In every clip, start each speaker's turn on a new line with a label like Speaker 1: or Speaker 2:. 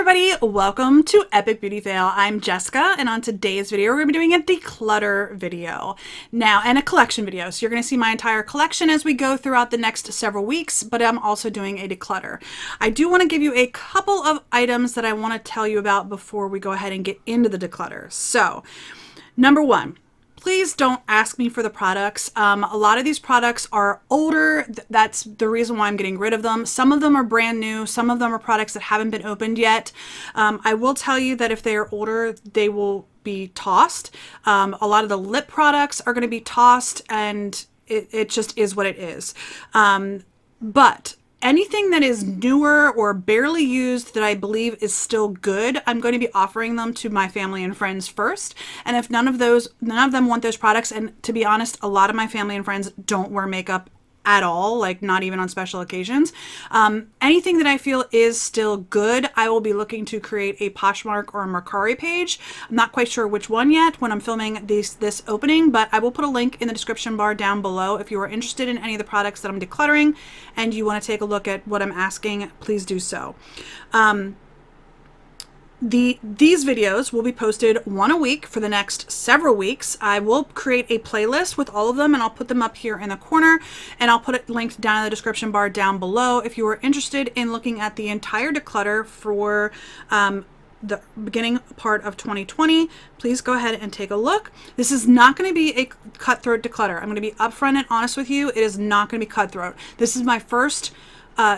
Speaker 1: everybody, welcome to Epic Beauty Fail. I'm Jessica, and on today's video we're going to be doing a declutter video now and a collection video. So you're going to see my entire collection as we go throughout the next several weeks, but I'm also doing a declutter. I do want to give you a couple of items that I want to tell you about before we go ahead and get into the declutter. So number one, please don't ask me for the products. A lot of these products are older. That's the reason why I'm getting rid of them. Some of them are brand new. Some of them are products that haven't been opened yet. I will tell you that if they are older, they will be tossed. A lot of the lip products are going to be tossed, and it just is what it is. But anything that is newer or barely used that I believe is still good, I'm going to be offering them to my family and friends first. And if none of them want those products, and to be honest, a lot of my family and friends don't wear makeup at all, like not even on special occasions. Anything that I feel is still good, I will be looking to create a Poshmark or a Mercari page. I'm not quite sure which one yet when I'm filming this opening, but I will put a link in the description bar down below. If you are interested in any of the products that I'm decluttering and you want to take a look at what I'm asking, please do so. These videos will be posted one a week for the next several weeks. I will create a playlist with all of them, and I'll put them up here in the corner, and I'll put it linked down in the description bar down below. If you are interested in looking at the entire declutter for the beginning part of 2020, please go ahead and take a look. This is not going to be a cutthroat declutter. I'm going to be upfront and honest with you. It is not going to be cutthroat. This is my first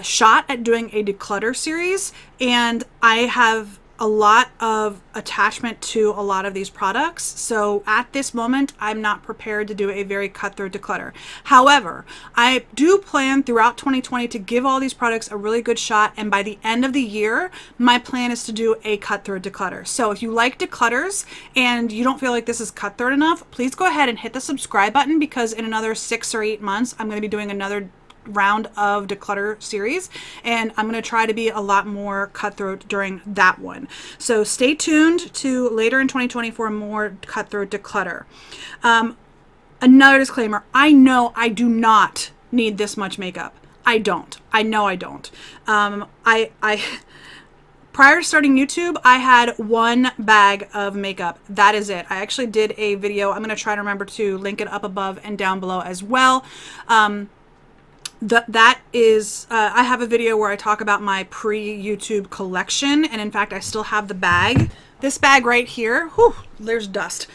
Speaker 1: shot at doing a declutter series, and I have a lot of attachment to a lot of these products. So at this moment, I'm not prepared to do a very cutthroat declutter. However, I do plan throughout 2020 to give all these products a really good shot. And by the end of the year, my plan is to do a cutthroat declutter. So if you like declutters and you don't feel like this is cutthroat enough, please go ahead and hit the subscribe button, because in another 6 or 8 months, I'm going to be doing another round of declutter series, and I'm going to try to be a lot more cutthroat during that one. So stay tuned to later in 2020 for more cutthroat declutter. Another disclaimer, I know I do not need this much makeup. I don't. I know I don't. Prior to starting YouTube, I had one bag of makeup. That is it. I actually did a video. I'm going to try to remember to link it up above and down below as well. That is, I have a video where I talk about my pre-YouTube collection, and in fact, I still have the bag. This bag right here, whew, there's dust.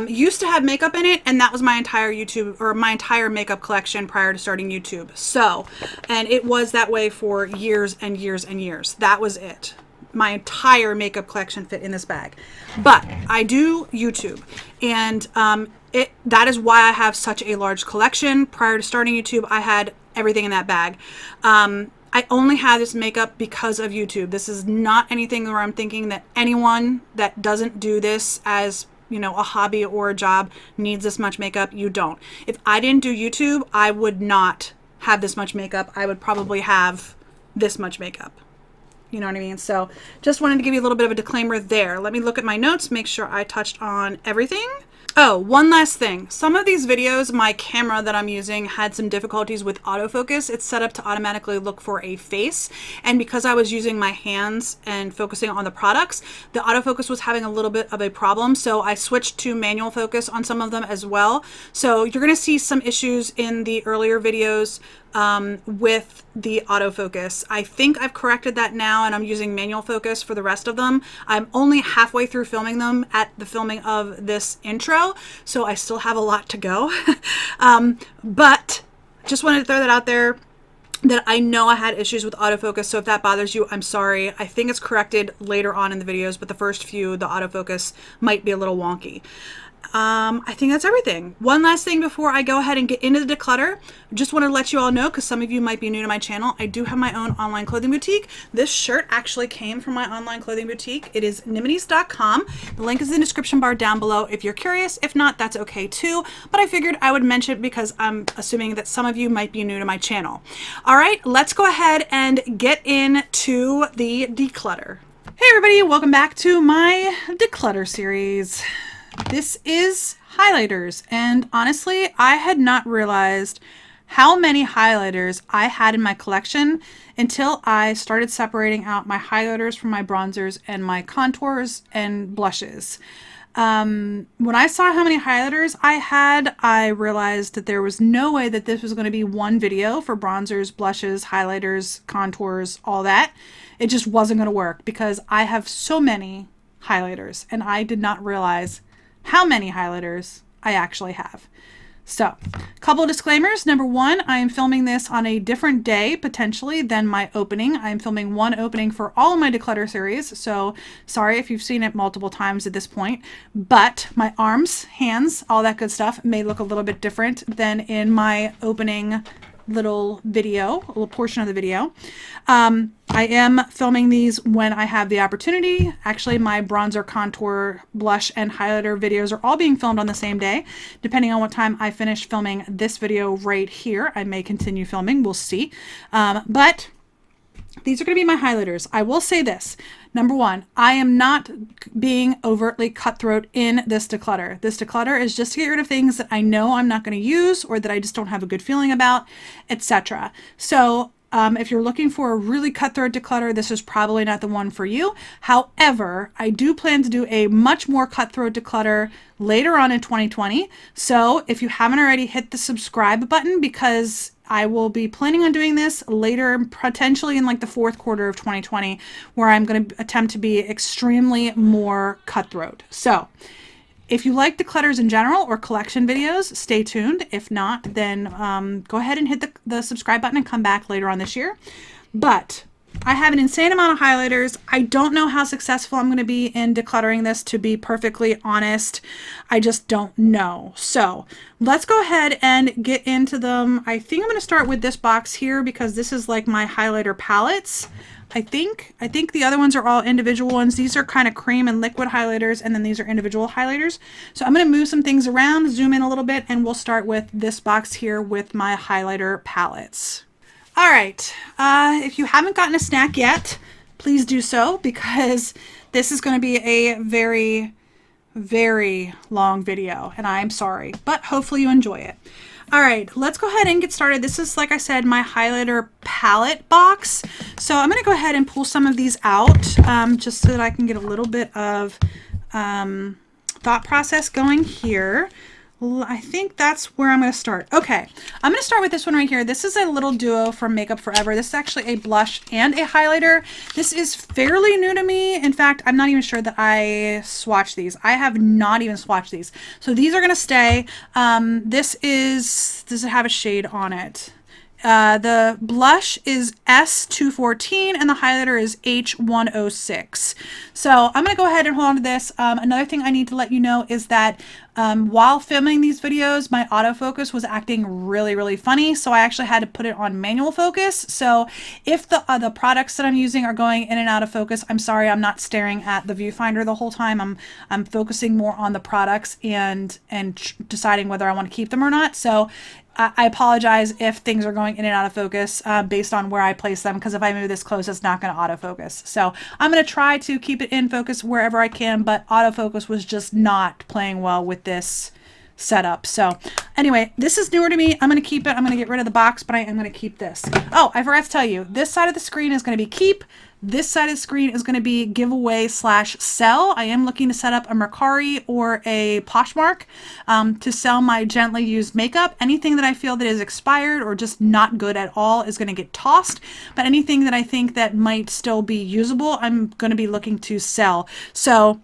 Speaker 1: Used to have makeup in it, and that was my entire YouTube, or my entire makeup collection prior to starting YouTube. So, and it was that way for years and years and years. That was it. My entire makeup collection fit in this bag. But I do YouTube, and that is why I have such a large collection. Prior to starting YouTube, I had everything in that bag. I only have this makeup because of YouTube. This is not anything where I'm thinking that anyone that doesn't do this as, you know, a hobby or a job needs this much makeup. You don't. If I didn't do YouTube, I would not have this much makeup. I would probably have this much makeup. You know what I mean? So just wanted to give you a little bit of a disclaimer there. Let me look at my notes, make sure I touched on everything. Oh, one last thing. Some of these videos, my camera that I'm using had some difficulties with autofocus. It's set up to automatically look for a face. And because I was using my hands and focusing on the products, the autofocus was having a little bit of a problem. So I switched to manual focus on some of them as well. So you're going to see some issues in the earlier videos with the autofocus. I think I've corrected that now, and I'm using manual focus for the rest of them. I'm only halfway through filming them at the filming of this intro, so I still have a lot to go. But just wanted to throw that out there, that I know I had issues with autofocus, so if that bothers you, I'm sorry. I think it's corrected later on in the videos, but the first few, the autofocus might be a little wonky. I think that's everything. One last thing before I go ahead and get into the declutter. Just want to let you all know, because some of you might be new to my channel, I do have my own online clothing boutique. This shirt actually came from my online clothing boutique. It is nimities.com. The link is in the description bar down below if you're curious. If not, that's okay too. But I figured I would mention it because I'm assuming that some of you might be new to my channel. All right, let's go ahead and get into the declutter. Hey everybody, welcome back to my declutter series. This is highlighters, and honestly, I had not realized how many highlighters I had in my collection until I started separating out my highlighters from my bronzers and my contours and blushes. When I saw how many highlighters I had, I realized that there was no way that this was going to be one video for bronzers, blushes, highlighters, contours, all that. It just wasn't going to work because I have so many highlighters and I did not realize how many highlighters I actually have. So, couple disclaimers. Number one, I am filming this on a different day, potentially, than my opening. I am filming one opening for all of my Declutter series, so sorry if you've seen it multiple times at this point, but my arms, hands, all that good stuff may look a little bit different than in my opening little video, a little portion of the video. I am filming these when I have the opportunity. Actually, my bronzer, contour, blush, and highlighter videos are all being filmed on the same day. Depending on what time I finish filming this video right here, I may continue filming. We'll see. But these are going to be my highlighters. I will say this. Number one, I am not being overtly cutthroat in this declutter. This declutter is just to get rid of things that I know I'm not going to use or that I just don't have a good feeling about, etc. So if you're looking for a really cutthroat declutter, this is probably not the one for you. However, I do plan to do a much more cutthroat declutter later on in 2020. So if you haven't already, hit the subscribe button because I will be planning on doing this later, potentially in like the fourth quarter of 2020, where I'm going to attempt to be extremely more cutthroat. So if you like declutters in general or collection videos, stay tuned. If not, then go ahead and hit the subscribe button and come back later on this year. But I have an insane amount of highlighters. I don't know how successful I'm going to be in decluttering this, to be perfectly honest. I just don't know. So let's go ahead and get into them. I think I'm going to start with this box here because this is like my highlighter palettes. I think the other ones are all individual ones. These are kind of cream and liquid highlighters, and then these are individual highlighters. So I'm going to move some things around, zoom in a little bit, and we'll start with this box here with my highlighter palettes. All right, if you haven't gotten a snack yet, please do so because this is going to be a very, very long video, and I'm sorry, but hopefully you enjoy it. All right, let's go ahead and get started. This is, like I said, my highlighter palette box. So I'm going to go ahead and pull some of these out just so that I can get a little bit of thought process going here. I think that's where I'm going to start. Okay, I'm going to start with this one right here. This is a little duo from Makeup Forever. This is actually a blush and a highlighter. This is fairly new to me. In fact, I'm not even sure that I swatched these. I have not even swatched these. So these are going to stay. Does it have a shade on it? The blush is S214 and the highlighter is H106. So I'm going to go ahead and hold on to this. Another thing I need to let you know is that while filming these videos, my autofocus was acting really, really funny. So I actually had to put it on manual focus. So if the products that I'm using are going in and out of focus, I'm sorry, I'm not staring at the viewfinder the whole time. I'm focusing more on the products and deciding whether I want to keep them or not. So I apologize if things are going in and out of focus based on where I place them, because if I move this close, it's not going to autofocus. So I'm going to try to keep it in focus wherever I can, but autofocus was just not playing well with this setup. So anyway, this is newer to me. I'm going to keep it. I'm going to get rid of the box, but I am going to keep this. Oh, I forgot to tell you, this side of the screen is going to be keep. This side of the screen is going to be giveaway / sell. I am looking to set up a Mercari or a Poshmark to sell my gently used makeup. Anything that I feel that is expired or just not good at all is going to get tossed. But anything that I think that might still be usable, I'm going to be looking to sell. So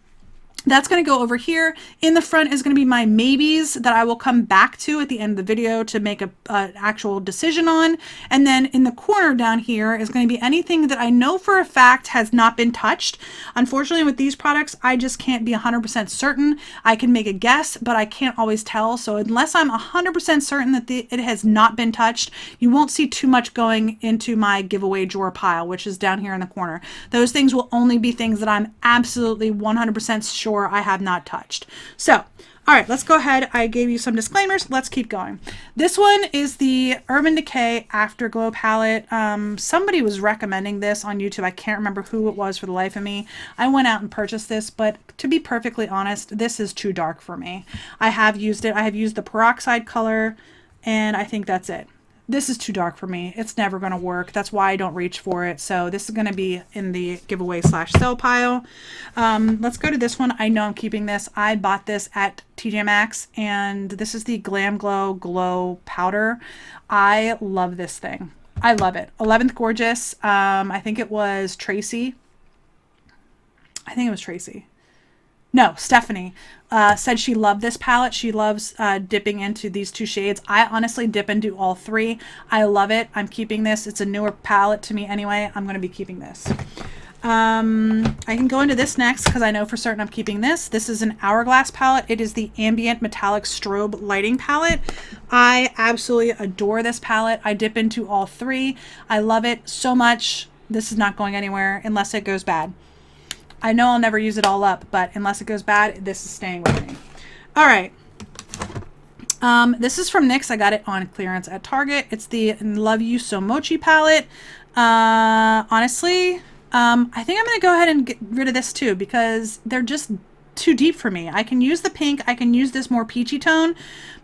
Speaker 1: that's going to go over here. In the front is going to be my maybes that I will come back to at the end of the video to make an actual decision on. And then in the corner down here is going to be anything that I know for a fact has not been touched. Unfortunately, with these products, I just can't be 100% certain. I can make a guess, but I can't always tell. So unless I'm 100% certain that it has not been touched, you won't see too much going into my giveaway drawer pile, which is down here in the corner. Those things will only be things that I'm absolutely 100% sure I have not touched. So, all right, let's go ahead. I gave you some disclaimers. Let's keep going. This one is the Urban Decay Afterglow palette. Somebody was recommending this on YouTube. I can't remember who it was for the life of me. I went out and purchased this, but to be perfectly honest, this is too dark for me. I have used it. I have used the peroxide color, and I think that's it. this is too dark for me. It's never going to work. That's why I don't reach for it. So this is going to be in the giveaway / sell pile. Let's go to this one. I know I'm keeping this. I bought this at TJ Maxx, and this is the Glam Glow Powder. I love this thing. I love it. 11th Gorgeous. I think it was Tracy. No, Stephanie said she loved this palette. She loves dipping into these two shades. I honestly dip into all three. I love it. I'm keeping this. It's a newer palette to me anyway. I'm going to be keeping this. I can go into this next because I know for certain I'm keeping this. This is an Hourglass palette. It is the Ambient Metallic Strobe Lighting Palette. I absolutely adore this palette. I dip into all three. I love it so much. This is not going anywhere unless it goes bad. I know I'll never use it all up, but unless it goes bad, this is staying with me. All right. This is from NYX. I got it on clearance at Target. It's the Love You So Mochi palette. Honestly, I think I'm going to go ahead and get rid of this too because they're just too deep for me. I can use the pink. I can use this more peachy tone,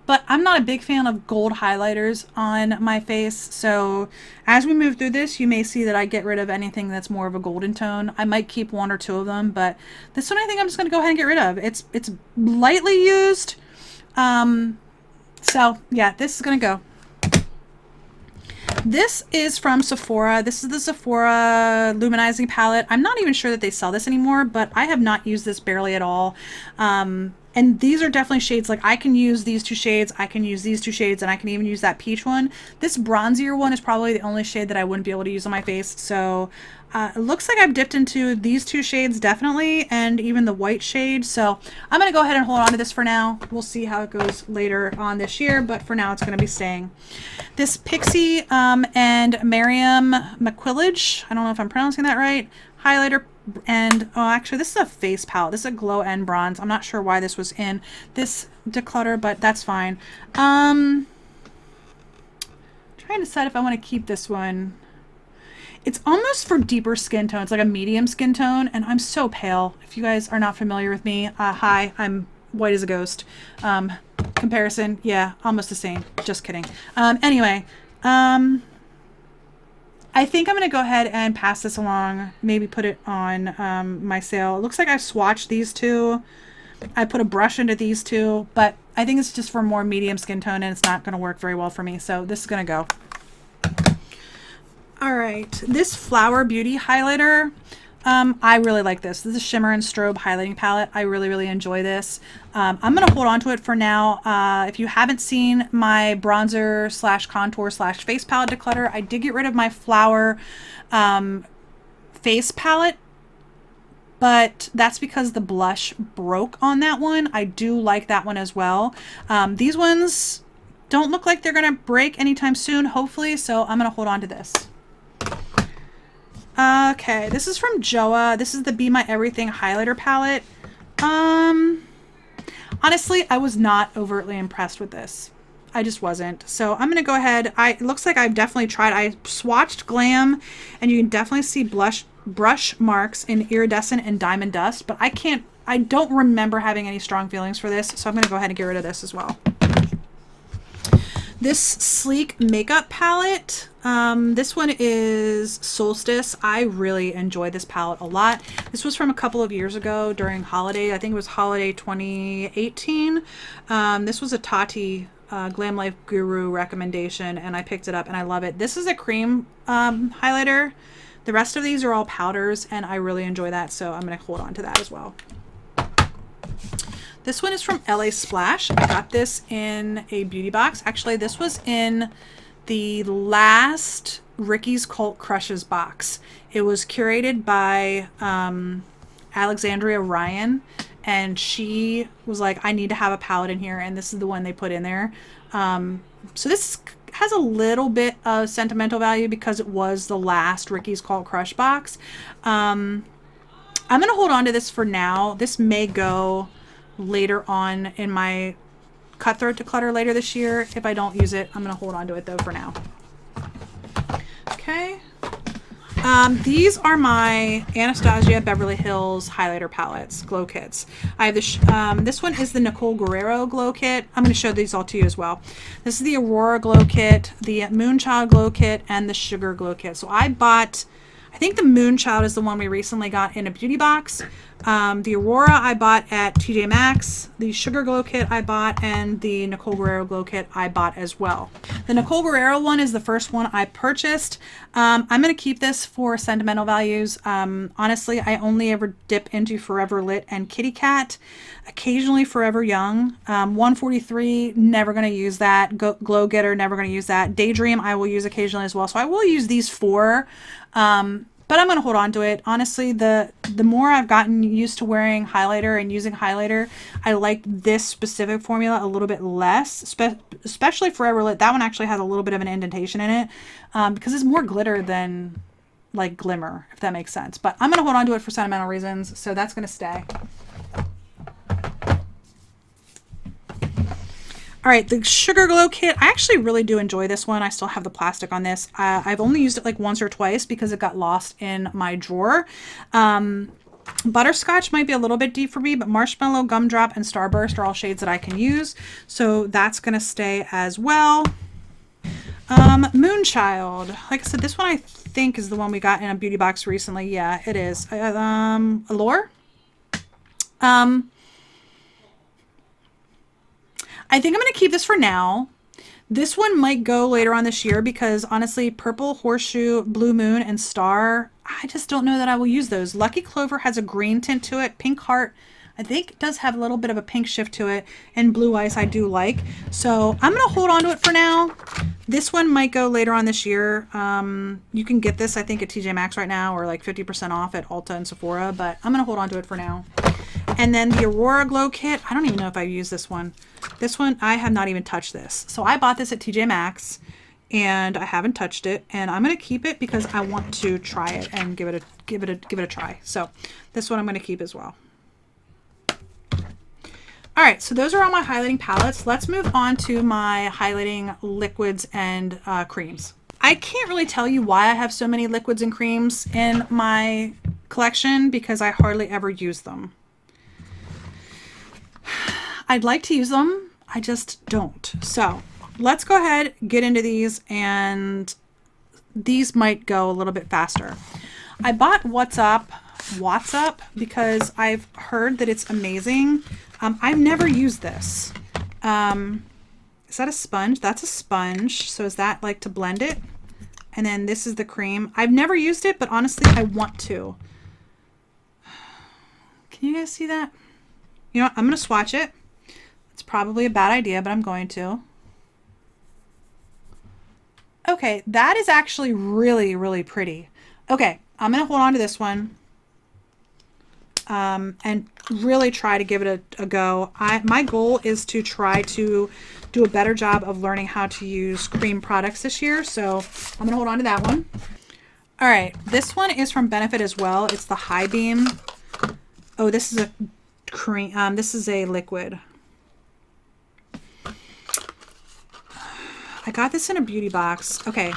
Speaker 1: but I'm not a big fan of gold highlighters on my face. So as we move through this, you may see that I get rid of anything that's more of a golden tone. I might keep one or two of them, but this one I think I'm just going to go ahead and get rid of. It's lightly used. So yeah, this is going to go. This is from Sephora. This is the Sephora Luminizing Palette. I'm not even sure that they sell this anymore, but I have not used this barely at all. And these are definitely shades, like I can use these two shades, I can use these two shades, and I can even use that peach one. This bronzier one is probably the only shade that I wouldn't be able to use on my face. So it looks like I've dipped into these two shades definitely, and even the white shade. So I'm going to go ahead and hold on to this for now. We'll see how it goes later on this year, but for now it's going to be staying. This Pixie and Miriam McQuillage, I don't know if I'm pronouncing that right, highlighter. And oh, actually this is a face palette. This is a glow and bronze. I'm not sure why this was in this declutter, but that's fine. Trying to decide if I want to keep this one. It's almost for deeper skin tone. It's like a medium skin tone, and I'm so pale. If you guys are not familiar with me, hi, I'm white as a ghost. Comparison, yeah, almost the same. Just kidding. Anyway, I think I'm going to go ahead and pass this along, maybe put it on my sale. It looks like I've swatched these two. I put a brush into these two, but I think it's just for more medium skin tone and it's not going to work very well for me. So this is going to go. All right, this Flower Beauty highlighter. I really like this. This is a Shimmer and Strobe highlighting palette. I really, really enjoy this. I'm going to hold on to it for now. If you haven't seen my bronzer / contour / face palette declutter, I did get rid of my Flower face palette, but that's because the blush broke on that one. I do like that one as well. These ones don't look like they're going to break anytime soon, hopefully, so I'm going to hold on to this. Okay, this is from Joa. This is the Be My Everything highlighter palette. Honestly, I was not overtly impressed with this. I just wasn't. So I'm going to go ahead. It looks like I've definitely tried. I swatched Glam, and you can definitely see brush marks in Iridescent and Diamond Dust, but I don't remember having any strong feelings for this, so I'm going to go ahead and get rid of this as well. This Sleek Makeup palette, this one is Solstice. I really enjoy this palette a lot. This was from a couple of years ago during holiday. I think it was holiday 2018. This was a Tati Glam Life Guru recommendation, and I picked it up and I love it. This is a cream highlighter. The rest of these are all powders, and I really enjoy that, so I'm going to hold on to that as well. This one is from LA Splash. I got this in a beauty box. Actually, this was in the last Ricky's Cult Crushes box. It was curated by Alexandria Ryan, and she was like, I need to have a palette in here, and this is the one they put in there. So this has a little bit of sentimental value because it was the last Ricky's Cult Crush box. I'm going to hold on to this for now. This may go later on in my Cutthroat Declutter later this year. If I don't use it, I'm going to hold on to it though for now. Okay. These are my Anastasia Beverly Hills highlighter palettes, glow kits. I have this one is the Nicole Guerrero glow kit. I'm going to show these all to you as well. This is the Aurora glow kit, the Moonchild glow kit, and the Sugar glow kit. So I think the Moonchild is the one we recently got in a beauty box. The Aurora I bought at TJ Maxx. The Sugar glow kit I bought, and the Nicole Guerrero glow kit I bought as well. The Nicole Guerrero one is the first one I purchased. I'm going to keep this for sentimental values. Honestly, I only ever dip into Forever Lit and Kitty Cat. Occasionally Forever Young. 143, never going to use that. Glow Getter, never going to use that. Daydream, I will use occasionally as well. So I will use these four. But I'm going to hold on to it. Honestly, the more I've gotten used to wearing highlighter and using highlighter, I like this specific formula a little bit less, especially Forever Lit. That one actually has a little bit of an indentation in it because it's more glitter than like glimmer, if that makes sense. But I'm going to hold on to it for sentimental reasons, so that's going to stay. All right, the Sugar Glow Kit, I actually really do enjoy this one. I still have the plastic on this. I've only used it like once or twice because it got lost in my drawer. Butterscotch might be a little bit deep for me, but Marshmallow, Gumdrop, and Starburst are all shades that I can use. So that's going to stay as well. Moonchild. Like I said, this one I think is the one we got in a beauty box recently. Yeah, it is. Allure? I think I'm going to keep this for now. This one might go later on this year because honestly, Purple, Horseshoe, Blue Moon, and Star, I just don't know that I will use those. Lucky Clover has a green tint to it. Pink Heart, I think, does have a little bit of a pink shift to it. And Blue Ice I do like. So I'm going to hold on to it for now. This one might go later on this year. You can get this, I think, at TJ Maxx right now or like 50% off at Ulta and Sephora. But I'm going to hold on to it for now. And then the Aurora Glow Kit, I don't even know if I use this one. This one, I have not even touched this. So I bought this at TJ Maxx and I haven't touched it, and I'm going to keep it because I want to try it and give it a try. So this one I'm going to keep as well. All right, so those are all my highlighting palettes. Let's move on to my highlighting liquids and creams. I can't really tell you why I have so many liquids and creams in my collection because I hardly ever use them. I'd like to use them, I just don't. So let's go ahead, get into these, and these might go a little bit faster. I bought What's Up because I've heard that it's amazing. I've never used this. Is that a sponge? That's a sponge. So is that like to blend it? And then this is the cream. I've never used it, but honestly, I want to. Can you guys see that? You know what? I'm going to swatch it. It's probably a bad idea, but I'm going to. Okay, that is actually really, really pretty. Okay, I'm going to hold on to this one and really try to give it a go. My goal is to try to do a better job of learning how to use cream products this year, so I'm going to hold on to that one. All right, this one is from Benefit as well. It's the High Beam. Oh, this is a cream. This is a liquid. I got this in a beauty box. Okay.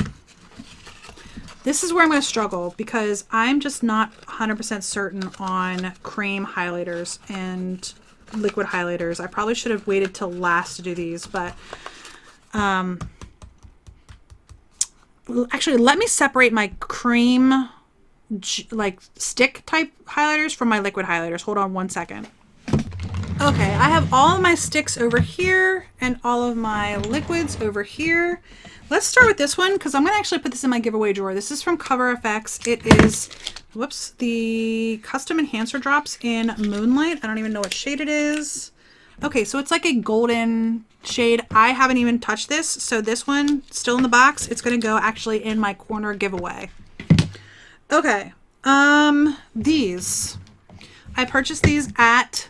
Speaker 1: This is where I'm going to struggle because I'm just not 100% certain on cream highlighters and liquid highlighters. I probably should have waited till last to do these, but actually let me separate my cream like stick type highlighters from my liquid highlighters. Hold on one second. Okay, I have all of my sticks over here and all of my liquids over here. Let's start with this one because I'm going to actually put this in my giveaway drawer. This is from Coverfx. It is, whoops, the Custom Enhancer Drops in Moonlight. I don't even know what shade it is. Okay, so it's like a golden shade. I haven't even touched this, so this one, still in the box, it's going to go actually in my corner giveaway. Okay, these. I purchased these at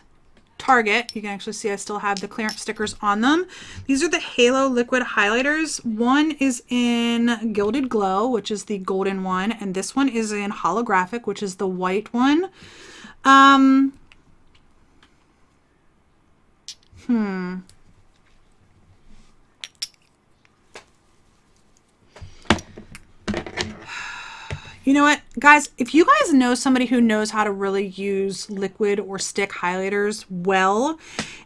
Speaker 1: Target. You can actually see I still have the clearance stickers on them. These are the Halo liquid highlighters. One is in Gilded Glow, which is the golden one, and this one is in Holographic, which is the white one. You know what, guys, if you guys know somebody who knows how to really use liquid or stick highlighters well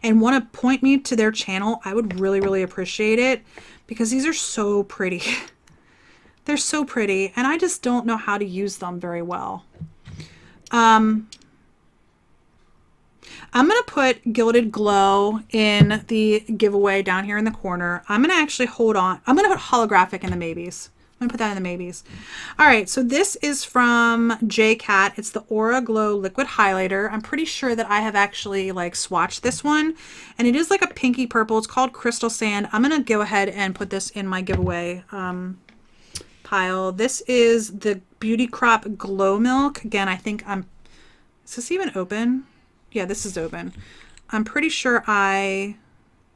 Speaker 1: and want to point me to their channel, I would really, really appreciate it, because these are so pretty. They're so pretty, and I just don't know how to use them very well. I'm going to put Gilded Glow in the giveaway down here in the corner. I'm going to actually hold on. I'm going to put Holographic in the maybes. I'm going to put that in the maybes. All right, so this is from J-Cat. It's the Aura Glow Liquid Highlighter. I'm pretty sure that I have actually like swatched this one, and it is like a pinky purple. It's called Crystal Sand. I'm going to go ahead and put this in my giveaway pile. This is the Beauty Crop Glow Milk. Again, I think is this even open? Yeah, this is open. I'm pretty sure I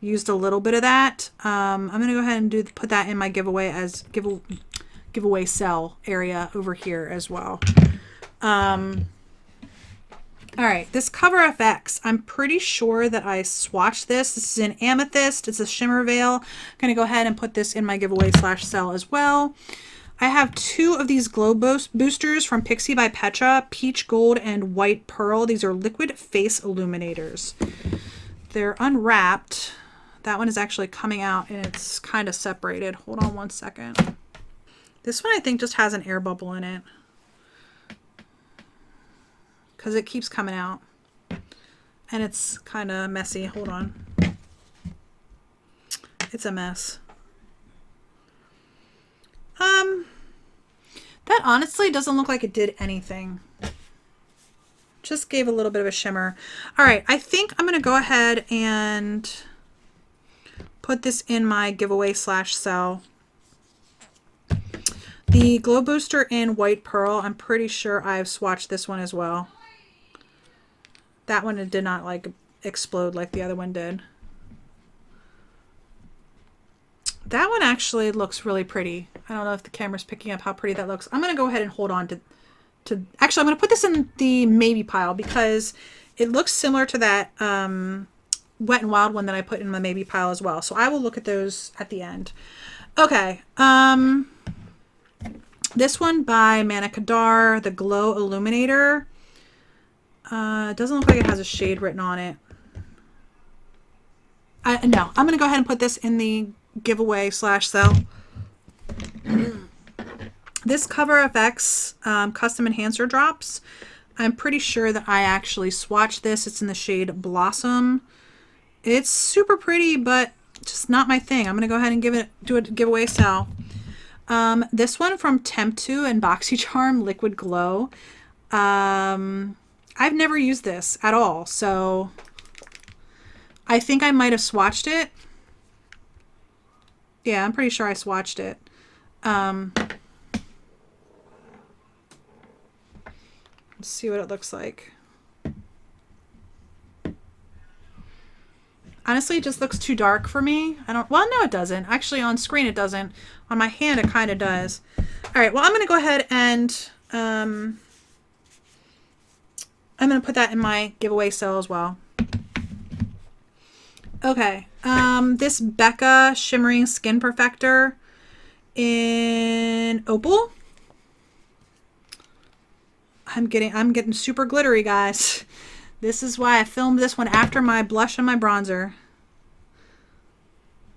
Speaker 1: used a little bit of that. I'm going to go ahead and put that in my giveaway as giveaway sell area over here as well. All right, this Coverfx, I'm pretty sure that I swatched this. This is an Amethyst. It's a shimmer veil. I'm going to go ahead and put this in my giveaway / sell as well. I have 2 of these glow boosters from Pixie by Petra, Peach Gold and White Pearl. These are liquid face illuminators. They're unwrapped. That one is actually coming out and it's kind of separated. Hold on one second. This one I think just has an air bubble in it, because it keeps coming out and it's kind of messy. Hold on. It's a mess. That honestly doesn't look like it did anything. Just gave a little bit of a shimmer. All right, I think I'm going to go ahead and put this in my giveaway / sell. The Glow Booster in White Pearl, I'm pretty sure I've swatched this one as well. That one did not like explode like the other one did. That one actually looks really pretty. I don't know if the camera's picking up how pretty that looks. I'm going to go ahead and hold on to actually, I'm going to put this in the maybe pile because it looks similar to that Wet n Wild one that I put in my maybe pile as well. So I will look at those at the end. Okay. This one by Mana Kadar, the Glow Illuminator. It doesn't look like it has a shade written on it. No, I'm going to go ahead and put this in the giveaway / sell. This Coverfx Custom Enhancer Drops. I'm pretty sure that I actually swatched this. It's in the shade Blossom. It's super pretty, but just not my thing. I'm going to go ahead and do a giveaway sell. This one from Temptu and Boxycharm Liquid Glow. I've never used this at all, so I think I might have swatched it. Yeah, I'm pretty sure I swatched it. Let's see what it looks like. Honestly, it just looks too dark for me. Well, no, it doesn't. Actually, on screen it doesn't. On my hand, it kind of does. All right, well, I'm going to go ahead and I'm going to put that in my giveaway sale as well. Okay, this Becca Shimmering Skin Perfector in Opal. I'm getting super glittery, guys. This is why I filmed this one after my blush and my bronzer.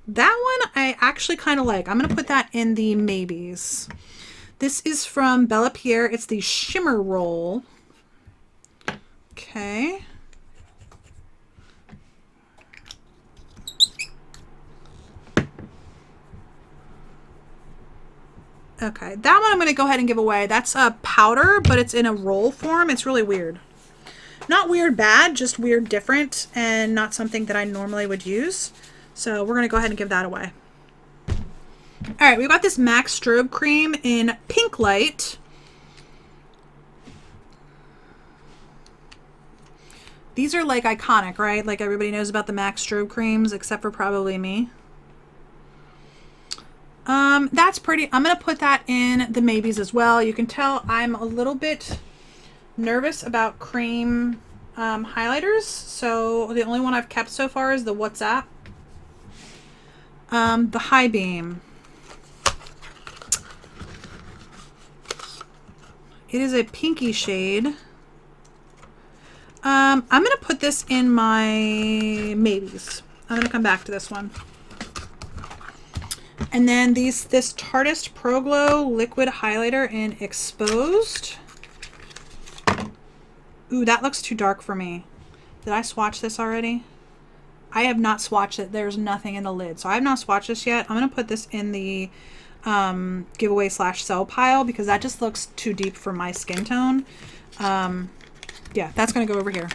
Speaker 1: That one I actually kind of like. I'm going to put that in the maybes. This is from Bella Pierre. It's the Shimmer Roll. Okay. Okay, that one I'm going to go ahead and give away. That's a powder, but it's in a roll form. It's really weird. Not weird bad, just weird different, and not something that I normally would use. So we're going to go ahead and give that away. All right, we've got this MAC Strobe Cream in Pink Light. These are like iconic, right? Like everybody knows about the MAC Strobe Creams, except for probably me. That's pretty. I'm going to put that in the maybes as well. You can tell I'm a little bit nervous about cream highlighters. So the only one I've kept so far is the WhatsApp. The High Beam. It is a pinky shade. I'm going to put this in my maybes. I'm going to come back to this one. And then this Tartist Pro Glow Liquid Highlighter in Exposed. Ooh, that looks too dark for me. Did I swatch this already? I have not swatched it. There's nothing in the lid. So I have not swatched this yet. I'm going to put this in the giveaway / sell pile because that just looks too deep for my skin tone. Yeah, that's going to go over here.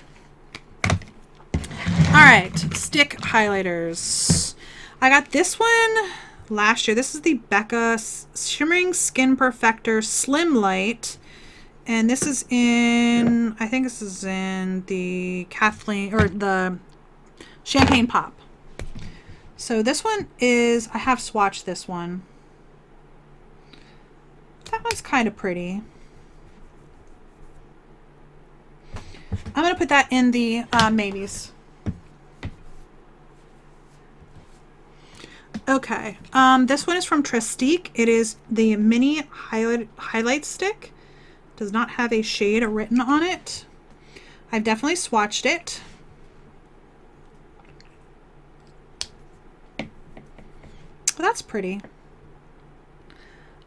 Speaker 1: All right, stick highlighters. I got this one last year. This is the Becca Shimmering Skin Perfector Slim Light. And this is in, I think this is in the Kathleen, or the Champagne Pop. So this one is, I have swatched this one. That one's kind of pretty. I'm going to put that in the maybes. Okay, this one is from Trestique. It is the mini highlight stick. Does not have a shade written on it. I've definitely swatched it. Well, that's pretty.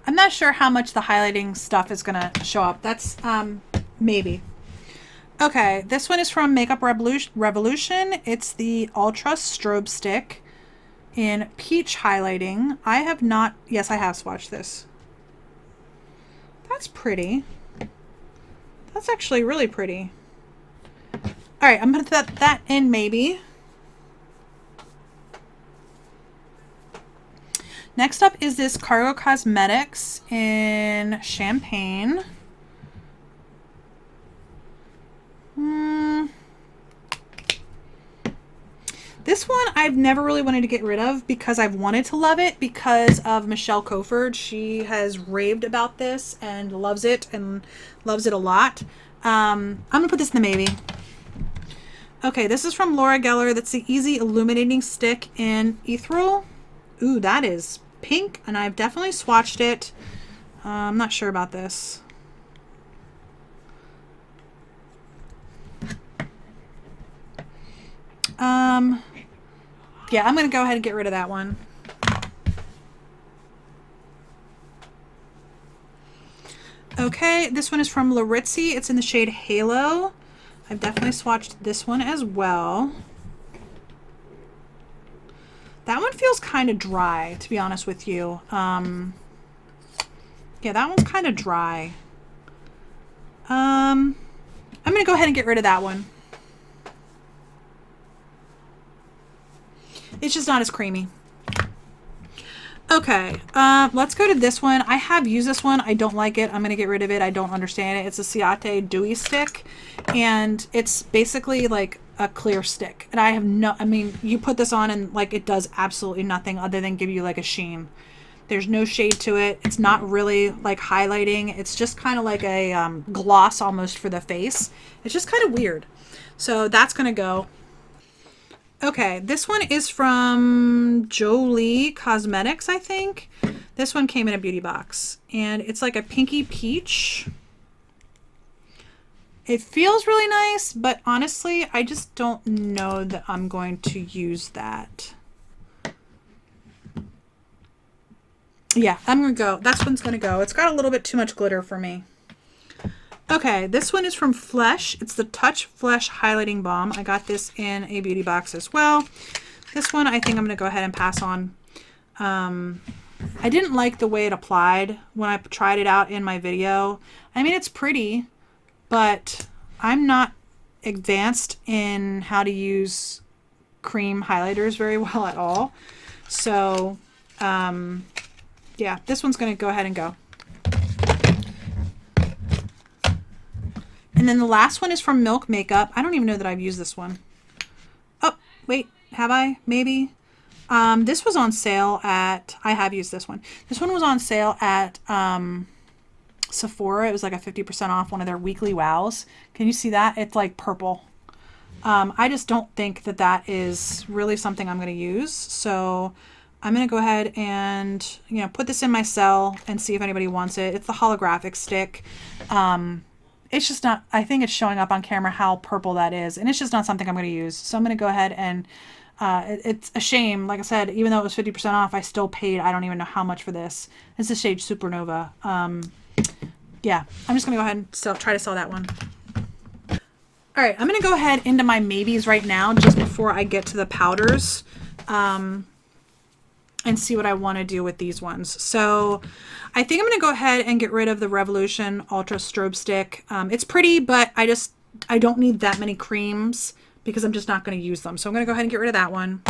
Speaker 1: I'm not sure how much the highlighting stuff is going to show up. That's maybe. Okay, this one is from Makeup Revolution. It's the Ultra Strobe Stick in Peach Highlighting. I have not, yes, I have swatched this. That's pretty. That's actually really pretty. All right, I'm going to put that in maybe. Next up is this Jolie Cosmetics in Champagne. This one I've never really wanted to get rid of because I've wanted to love it because of Michelle Coford. She has raved about this and loves it a lot. I'm going to put this in the maybe. Okay, this is from Laura Geller. That's the Easy Illuminating Stick in Ethereal. Ooh, that is pink, and I've definitely swatched it. I'm not sure about this. Yeah, I'm going to go ahead and get rid of that one. Okay, this one is from Laritzi. It's in the shade Halo. I've definitely swatched this one as well. That one feels kind of dry, to be honest with you. Yeah, that one's kind of dry. I'm going to go ahead and get rid of that one. It's just not as creamy. Okay, let's go to this one. I have used this one. I don't like it. I'm going to get rid of it. I don't understand it. It's a Ciate Dewy stick, and it's basically like a clear stick. And I have no, I mean, you put this on and like it does absolutely nothing other than give you like a sheen. There's no shade to it. It's not really like highlighting. It's just kind of like a gloss almost for the face. It's just kind of weird. So that's going to go. Okay, this one is from Jolie Cosmetics, I think. This one came in a beauty box, and it's like a pinky peach. It feels really nice, but honestly, I just don't know that I'm going to use that. Yeah, I'm going to go. That one's going to go. It's got a little bit too much glitter for me. Okay, this one is from Flesh. It's the Touch Flesh Highlighting Balm. I got this in a beauty box as well. This one I think I'm going to go ahead and pass on. I didn't like the way it applied when I tried it out in my video. I mean, it's pretty, but I'm not advanced in how to use cream highlighters very well at all. So, yeah, this one's going to go ahead and go. And then the last one is from Milk Makeup. I don't even know that I've used this one. Oh, wait, have I? Maybe. This was on sale at, I have used this one. This one was on sale at Sephora. It was like a 50% off one of their weekly wows. Can you see that? It's like purple. I just don't think that that is really something I'm going to use. So I'm going to go ahead and, you know, put this in my cell and see if anybody wants it. It's the holographic stick. It's just not, I think it's showing up on camera how purple that is. And it's just not something I'm going to use. So I'm going to go ahead and it's a shame. Like I said, even though it was 50% off, I still paid, I don't even know how much for this. It's the shade Supernova. Yeah, I'm just going to go ahead and try to sell that one. All right, I'm going to go ahead into my maybes right now just before I get to the powders. And see what I want to do with these ones. So I think I'm going to go ahead and get rid of the Revolution Ultra Strobe Stick. It's pretty, but I don't need that many creams because I'm just not going to use them. So I'm going to go ahead and get rid of that one.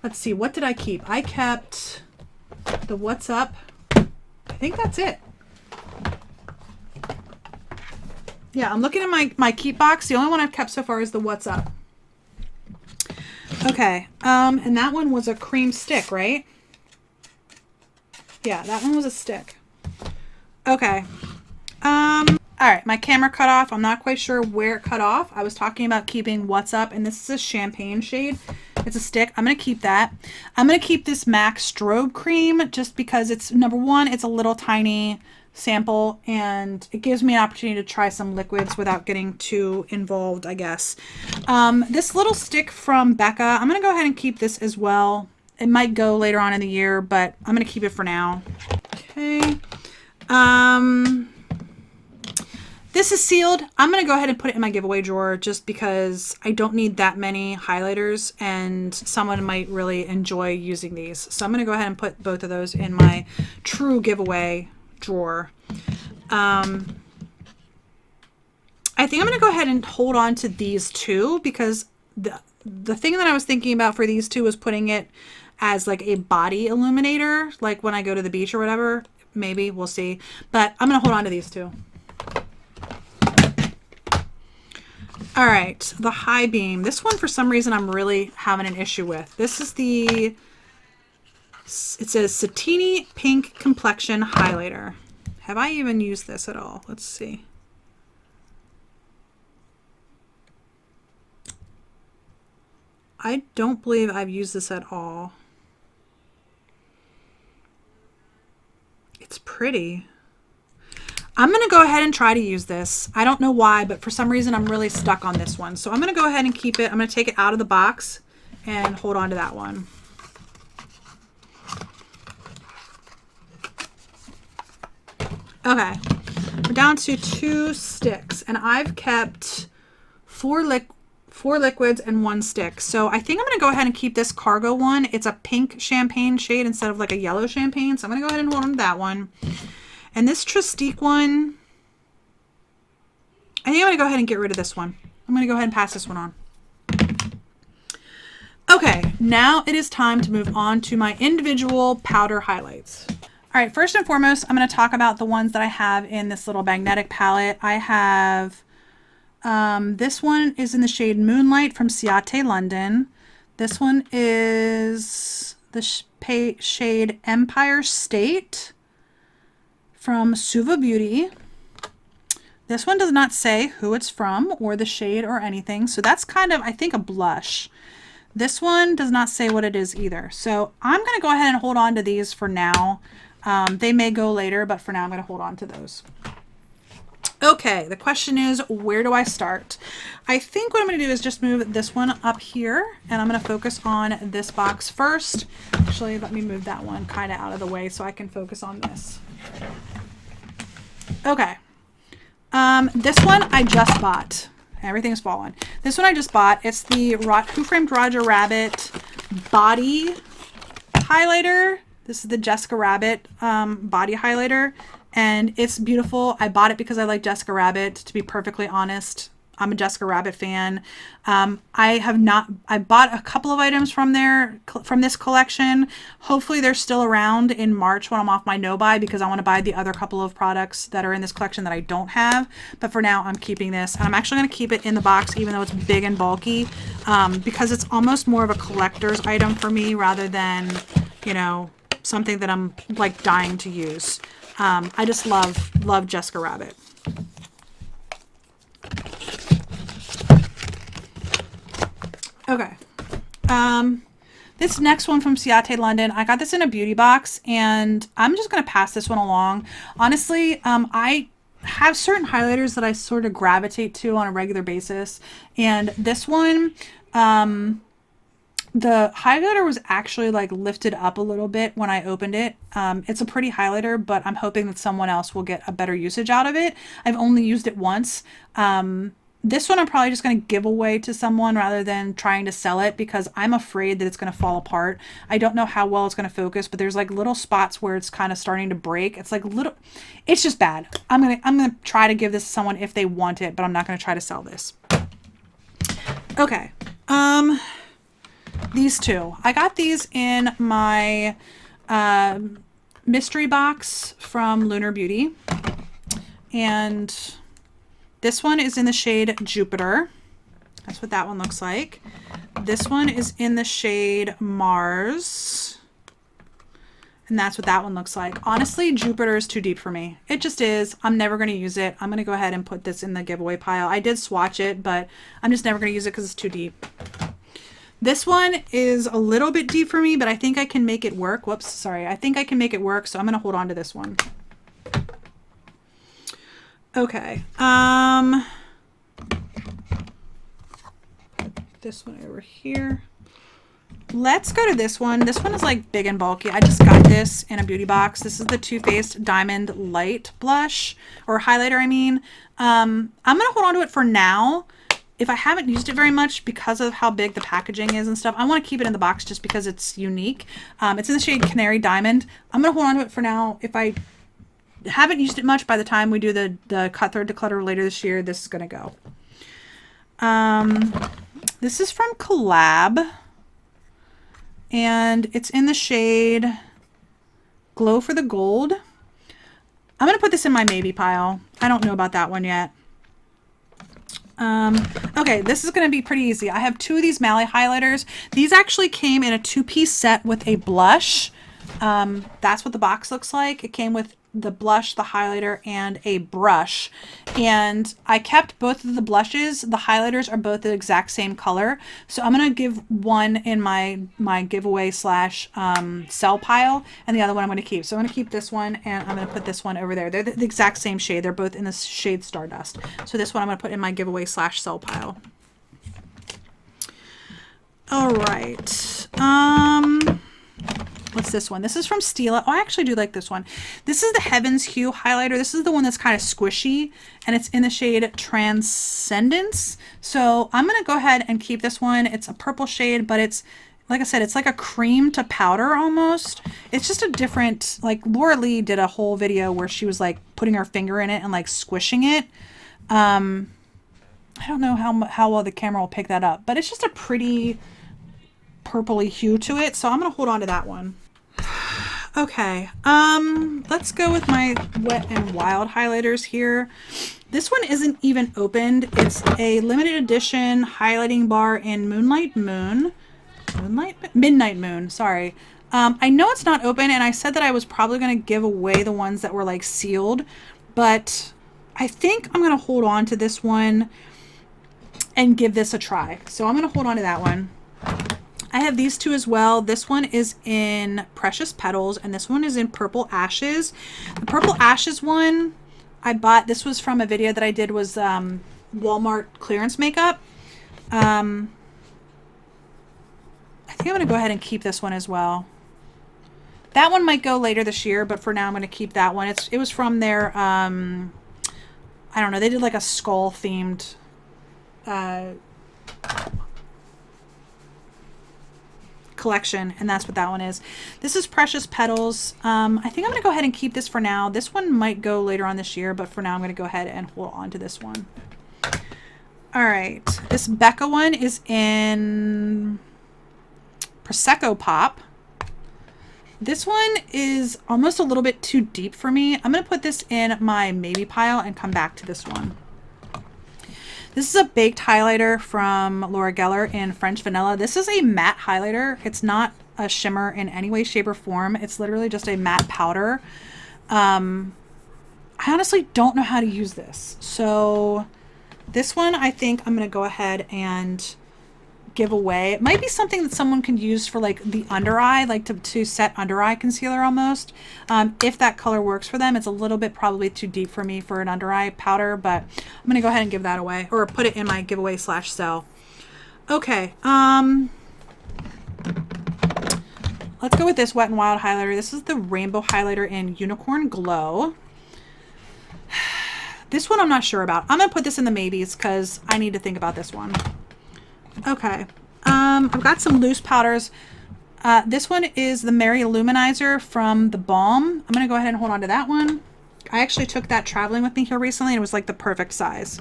Speaker 1: Let's see, what did I keep? I kept the What's Up. I think that's it. Yeah, I'm looking at my keep box. The only one I've kept so far is the What's Up. Okay, and that one was a cream stick, right? Yeah, that one was a stick. Okay. All right, my camera cut off. I'm not quite sure where it cut off. I was talking about keeping What's Up, and this is a champagne shade. It's a stick. I'm going to keep that. I'm going to keep this MAC Strobe Cream just because it's, number one, it's a little tiny sample, and it gives me an opportunity to try some liquids without getting too involved, I guess. This little stick from Becca, I'm going to go ahead and keep this as well. It might go later on in the year, but I'm going to keep it for now. Okay. This is sealed. I'm going to go ahead and put it in my giveaway drawer just because I don't need that many highlighters and someone might really enjoy using these. So I'm going to go ahead and put both of those in my true giveaway drawer. I think I'm going to go ahead and hold on to these two because the thing that I was thinking about for these two was putting it as like a body illuminator, like when I go to the beach or whatever. Maybe, we'll see. But I'm going to hold on to these two. All right, the High Beam. This one, for some reason, I'm really having an issue with. This is the, it says Satini Pink Complexion Highlighter. Have I even used this at all? Let's see. I don't believe I've used this at all. It's pretty. I'm going to go ahead and try to use this. I don't know why, but for some reason I'm really stuck on this one. So I'm going to go ahead and keep it. I'm going to take it out of the box and hold on to that one. Okay, we're down to 2 sticks, and I've kept 4 liquids and 1 stick. So I think I'm going to go ahead and keep this Cargo one. It's a pink champagne shade instead of like a yellow champagne. So I'm going to go ahead and hold on to that one. And this Tristique one, I think I'm going to go ahead and get rid of this one. I'm going to go ahead and pass this one on. Okay, now it is time to move on to my individual powder highlights. All right, first and foremost, I'm going to talk about the ones that I have in this little magnetic palette. I have, this one is in the shade Moonlight from Ciate, London. This one is the shade Empire State from Iby Beauty. This one does not say who it's from or the shade or anything. So that's kind of, I think, a blush. This one does not say what it is either. So I'm going to go ahead and hold on to these for now. They may go later, but for now I'm going to hold on to those. Okay, the question is, where do I start? I think what I'm going to do is just move this one up here, and I'm going to focus on this box first. Actually, let me move that one kind of out of the way so I can focus on this. Okay. This one I just bought. Everything's fallen. This one I just bought. It's the Who Framed Roger Rabbit Body Highlighter. This is the Jessica Rabbit body highlighter, and it's beautiful. I bought it because I like Jessica Rabbit, to be perfectly honest. I'm a Jessica Rabbit fan. I bought a couple of items from this collection. Hopefully they're still around in March when I'm off my no-buy, because I want to buy the other couple of products that are in this collection that I don't have. But for now, I'm keeping this. And I'm actually going to keep it in the box, even though it's big and bulky, because it's almost more of a collector's item for me rather than, you know, something that I'm like dying to use. I just love Jessica Rabbit. Okay. This next one from Ciate London, I got this in a beauty box, and I'm just going to pass this one along. Honestly, I have certain highlighters that I sort of gravitate to on a regular basis, and this one, the highlighter was actually like lifted up a little bit when I opened it. It's a pretty highlighter, but I'm hoping that someone else will get a better usage out of it. I've only used it once. This one I'm probably just going to give away to someone rather than trying to sell it, because I'm afraid that it's going to fall apart. I don't know how well it's going to focus, but there's like little spots where it's kind of starting to break. It's like little, it's just bad. I'm going to try to give this to someone if they want it, but I'm not going to try to sell this. Okay. These two. I got these in my mystery box from Lunar Beauty. And this one is in the shade Jupiter. That's what that one looks like. This one is in the shade Mars. And that's what that one looks like. Honestly, Jupiter is too deep for me. It just is. I'm never going to use it. I'm going to go ahead and put this in the giveaway pile. I did swatch it, but I'm just never going to use it because it's too deep. This one is a little bit deep for me, but I think I can make it work. Whoops, sorry. I think I can make it work, so I'm going to hold on to this one. Okay. Put this one over here. Let's go to this one. This one is like big and bulky. I just got this in a beauty box. This is the Too Faced Diamond Light Blush, or highlighter, I mean. I'm going to hold on to it for now. If I haven't used it very much because of how big the packaging is and stuff, I want to keep it in the box just because it's unique. It's in the shade Canary Diamond. I'm going to hold on to it for now. If I haven't used it much, by the time we do the Cut Through Declutter later this year, this is going to go. This is from Collab, and it's in the shade Glow for the Gold. I'm going to put this in my maybe pile. I don't know about that one yet. Okay, this is going to be pretty easy. I have two of these Mally highlighters. These actually came in a two-piece set with a blush. That's what the box looks like. It came with the blush, the highlighter, and a brush. And I kept both of the blushes. The highlighters are both the exact same color. So I'm going to give one in my giveaway slash sell pile, and the other one I'm going to keep. So I'm going to keep this one, and I'm going to put this one over there. They're the exact same shade. They're both in the shade Stardust. So this one I'm going to put in my giveaway slash sell pile. All right. What's this one? This is from Stila. Oh, I actually do like this one. This is the Heavens Hue highlighter. This is the one that's kind of squishy, and it's in the shade Transcendence. So I'm going to go ahead and keep this one. It's a purple shade, but it's, like I said, it's like a cream to powder almost. It's just a different, like Laura Lee did a whole video where she was like putting her finger in it and like squishing it. I don't know how well the camera will pick that up, but it's just a pretty purpley hue to it. So I'm going to hold on to that one. Okay, let's go with my Wet n Wild highlighters here. This one isn't even opened. It's a limited edition highlighting bar in Midnight Moon, sorry. I know it's not open, and I said that I was probably going to give away the ones that were like sealed, but I think I'm going to hold on to this one and give this a try. So I'm going to hold on to that one. I have these two as well. This one is in Precious Petals, and this one is in Purple Ashes. The Purple Ashes one I bought, this was from a video that I did, was Walmart clearance makeup. I think I'm going to go ahead and keep this one as well. That one might go later this year, but for now I'm going to keep that one. It was from their, I don't know, they did like a skull themed collection, and that's what that one is. This is Precious Petals. I think I'm going to go ahead and keep this for now. This one might go later on this year, but for now I'm going to go ahead and hold on to this one. All right, this Becca one is in Prosecco Pop. This one is almost a little bit too deep for me. I'm going to put this in my maybe pile and come back to this one. This is a baked highlighter from Laura Geller in French Vanilla. This is a matte highlighter. It's not a shimmer in any way, shape, or form. It's literally just a matte powder. I honestly don't know how to use this. So this one, I think I'm going to go ahead and give away. It might be something that someone can use for like the under eye, like to set under eye concealer almost. If that color works for them. It's a little bit probably too deep for me for an under eye powder, but I'm going to go ahead and give that away, or put it in my giveaway slash sell. Okay. Let's go with this Wet n Wild highlighter. This is the Rainbow Highlighter in Unicorn Glow. This one I'm not sure about. I'm going to put this in the maybes because I need to think about this one. Okay. I've got some loose powders. This one is the Mary Luminizer from the Balm. I'm going to go ahead and hold on to that one. I actually took that traveling with me here recently and it was like the perfect size.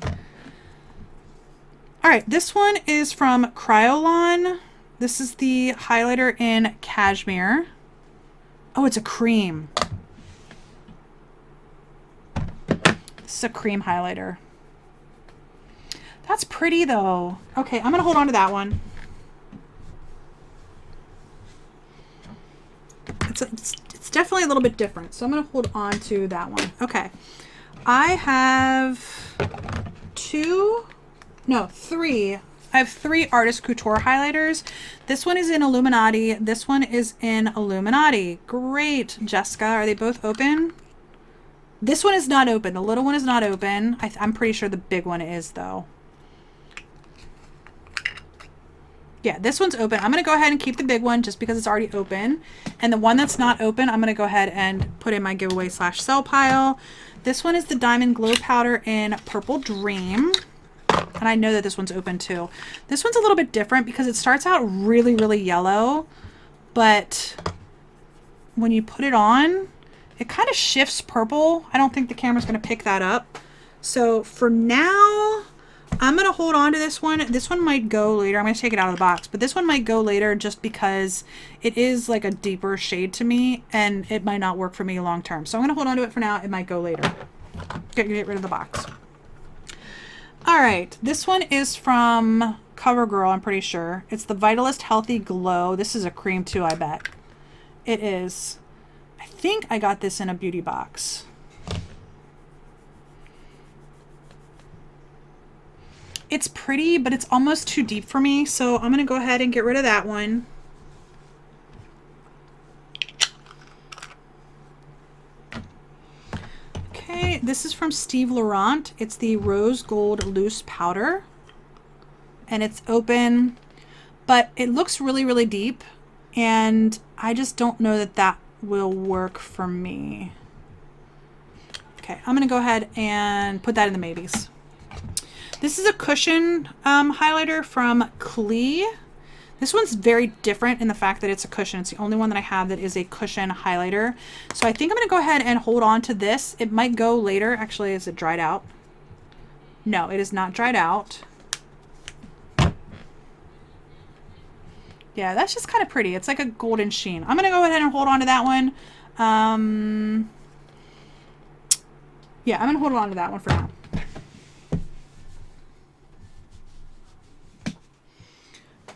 Speaker 1: All right. This one is from Kryolan. This is the highlighter in Cashmere. Oh, it's a cream. This is a cream highlighter. That's pretty though. Okay, I'm gonna hold on to that one. It's definitely a little bit different, so I'm gonna hold on to that one. Okay, I have three. I have 3 Artist Couture highlighters. This one is in Illuminati. This one is in Illuminati. Great, Jessica. Are they both open? This one is not open. The little one is not open. I'm pretty sure the big one is though. Yeah, this one's open. I'm going to go ahead and keep the big one just because it's already open. And the one that's not open, I'm going to go ahead and put in my giveaway slash sell pile. This one is the Diamond Glow Powder in Purple Dream. And I know that this one's open too. This one's a little bit different because it starts out really, really yellow. But when you put it on, it kind of shifts purple. I don't think the camera's going to pick that up. So for now, I'm going to hold on to this one. This one might go later. I'm going to take it out of the box, but this one might go later just because it is like a deeper shade to me and it might not work for me long term. So I'm going to hold on to it for now. It might go later. Get rid of the box. All right. This one is from CoverGirl, I'm pretty sure. It's the Vitalist Healthy Glow. This is a cream too, I bet. It is. I think I got this in a beauty box. It's pretty, but it's almost too deep for me, so I'm going to go ahead and get rid of that one. Okay, this is from Steve Laurent. It's the Rose Gold Loose Powder, and it's open, but it looks really, really deep, and I just don't know that that will work for me. Okay, I'm going to go ahead and put that in the maybes. This is a cushion highlighter from Klee. This one's very different in the fact that it's a cushion. It's the only one that I have that is a cushion highlighter. So I think I'm going to go ahead and hold on to this. It might go later. Actually, is it dried out? No, it is not dried out. Yeah, that's just kind of pretty. It's like a golden sheen. I'm going to go ahead and hold on to that one. Yeah, I'm going to hold on to that one for now.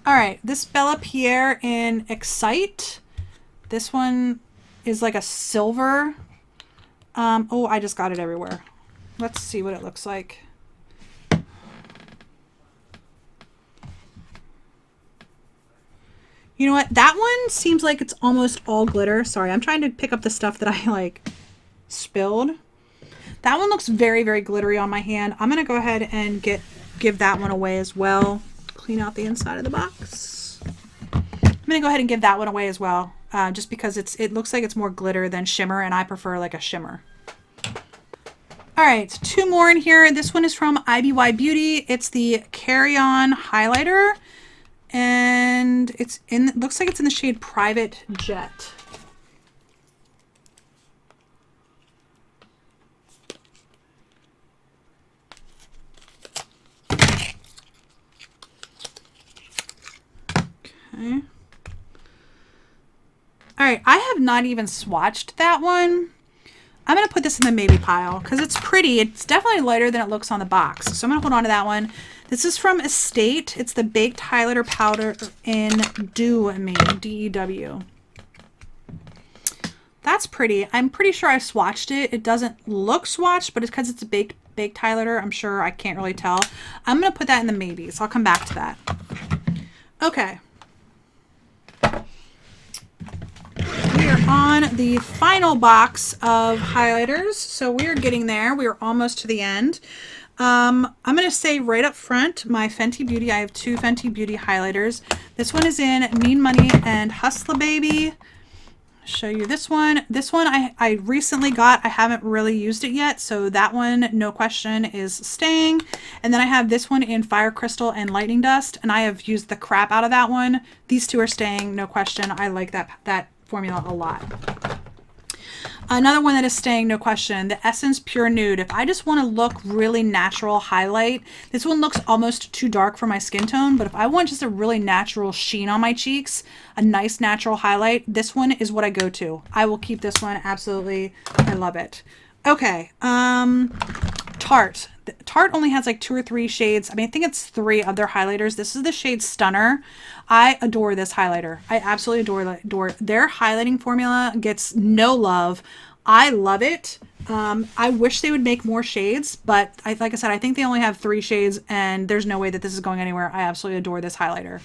Speaker 1: All right, this Bella Pierre in Excite. This one is like a silver. Oh, I just got it everywhere. Let's see what it looks like. You know what? That one seems like it's almost all glitter. Sorry, I'm trying to pick up the stuff that I like spilled. That one looks very, very glittery on my hand. I'm going to go ahead and give that one away as well. Clean out the inside of the box. I'm going to go ahead and give that one away as well, just because it looks like it's more glitter than shimmer, and I prefer like a shimmer. All right, 2 more in here. This one is from Iby Beauty. It's the Carry On highlighter, and it looks like it's in the shade Private Jet. Okay. All right, I have not even swatched that one. I'm going to put this in the maybe pile because it's pretty. It's definitely lighter than it looks on the box. So I'm going to hold on to that one. This is from Estate. It's the Baked Highlighter Powder in Dewy, D-E-W. That's pretty. I'm pretty sure I swatched it. It doesn't look swatched, but it's because it's a baked highlighter. I'm sure I can't really tell. I'm going to put that in the maybes. I'll come back to that. Okay. We are on the final box of highlighters. So we are getting there. We are almost to the end. I'm going to say right up front, my Fenty Beauty. I have two Fenty Beauty highlighters. This one is in Mean Money and Hustla Baby. Show you this one. This one I recently got. I haven't really used it yet, so that one, no question, is staying. And then I have this one in Fire Crystal and Lightning Dust, and I have used the crap out of that one. These two are staying, no question. I like that formula a lot. Another one that is staying, no question, the Essence Pure Nude. If I just want to look really natural highlight, this one looks almost too dark for my skin tone, but if I want just a really natural sheen on my cheeks, a nice natural highlight, this one is what I go to. I will keep this one, absolutely. I love it. Okay, Tarte. Tarte only has like 2 or 3 shades. I mean, I think it's 3 of their highlighters. This is the shade Stunner. I adore this highlighter. I absolutely adore their highlighting formula. Gets no love. I love it. I wish they would make more shades, but like I said, I think they only have 3 shades, and there's no way that this is going anywhere. I absolutely adore this highlighter.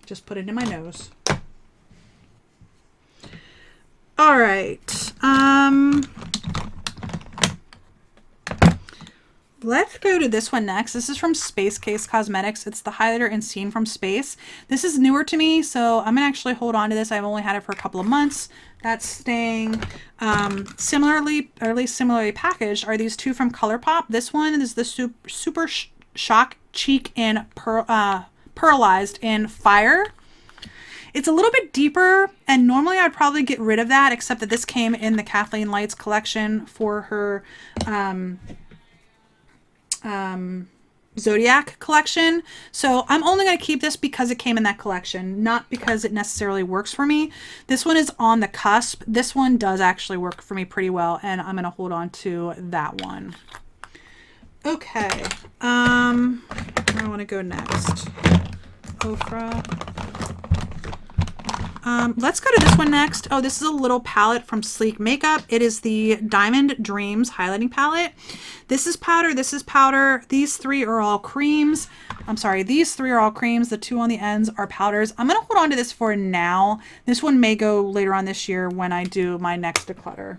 Speaker 1: Just put it in my nose. All right. Let's go to this one next. This is from Space Case Cosmetics. It's the highlighter in Scene from Space. This is newer to me, so I'm going to actually hold on to this. I've only had it for a couple of months. That's staying. Similarly, or at least similarly packaged, are these two from ColourPop. This one is the Super Shock Cheek in Pearlized in Fire. It's a little bit deeper, and normally I'd probably get rid of that, except that this came in the Kathleen Lights collection for her Zodiac collection. So I'm only going to keep this because it came in that collection, not because it necessarily works for me. This one is on the cusp. This one does actually work for me pretty well, and I'm going to hold on to that one. Okay. Where I want to go next. Ofra. Let's go to this one next. Oh, this is a little palette from Sleek Makeup. It is the Diamond Dreams highlighting palette. This is powder. This is powder. These 3 are all creams. I'm sorry. These 3 are all creams. The 2 on the ends are powders. I'm going to hold on to this for now. This one may go later on this year when I do my next declutter.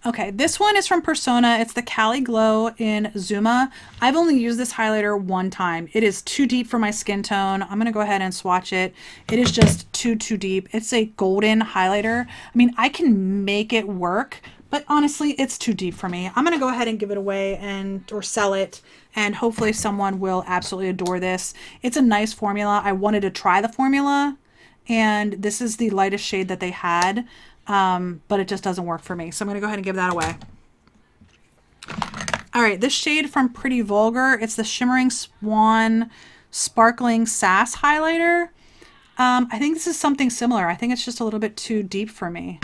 Speaker 1: Okay, this one is from Persona. It's the Cali Glow in Zuma. I've only used this highlighter one time. It is too deep for my skin tone. I'm going to go ahead and swatch it. It is just too deep. It's a golden highlighter. I mean, I can make it work, but honestly, it's too deep for me. I'm going to go ahead and give it away or sell it, and hopefully someone will absolutely adore this. It's a nice formula. I wanted to try the formula, and this is the lightest shade that they had. But it just doesn't work for me. So I'm going to go ahead and give that away. All right, this shade from Pretty Vulgar. It's the Shimmering Swan Sparkling Sass highlighter. I think this is something similar. I think it's just a little bit too deep for me.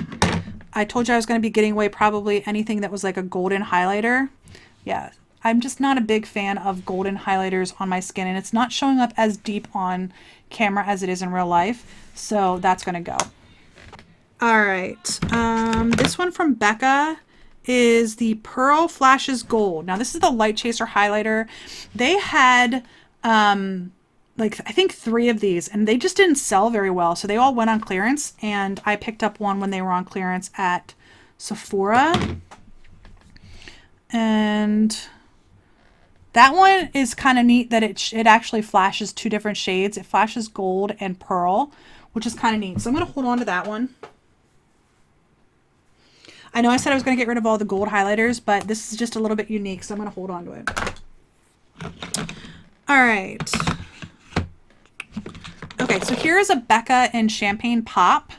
Speaker 1: I told you I was going to be getting away probably anything that was like a golden highlighter. Yeah, I'm just not a big fan of golden highlighters on my skin, and it's not showing up as deep on camera as it is in real life. So that's going to go. All right, this one from Becca is the Pearl Flashes Gold. Now, this is the Light Chaser highlighter. They had, like, I think 3 of these, and they just didn't sell very well. So they all went on clearance, and I picked up one when they were on clearance at Sephora. And that one is kind of neat that it actually flashes 2 different shades. It flashes gold and pearl, which is kind of neat. So I'm going to hold on to that one. I know I said I was going to get rid of all the gold highlighters, but this is just a little bit unique, so I'm going to hold on to it. All right. Okay, so here is a Becca and Champagne Pop.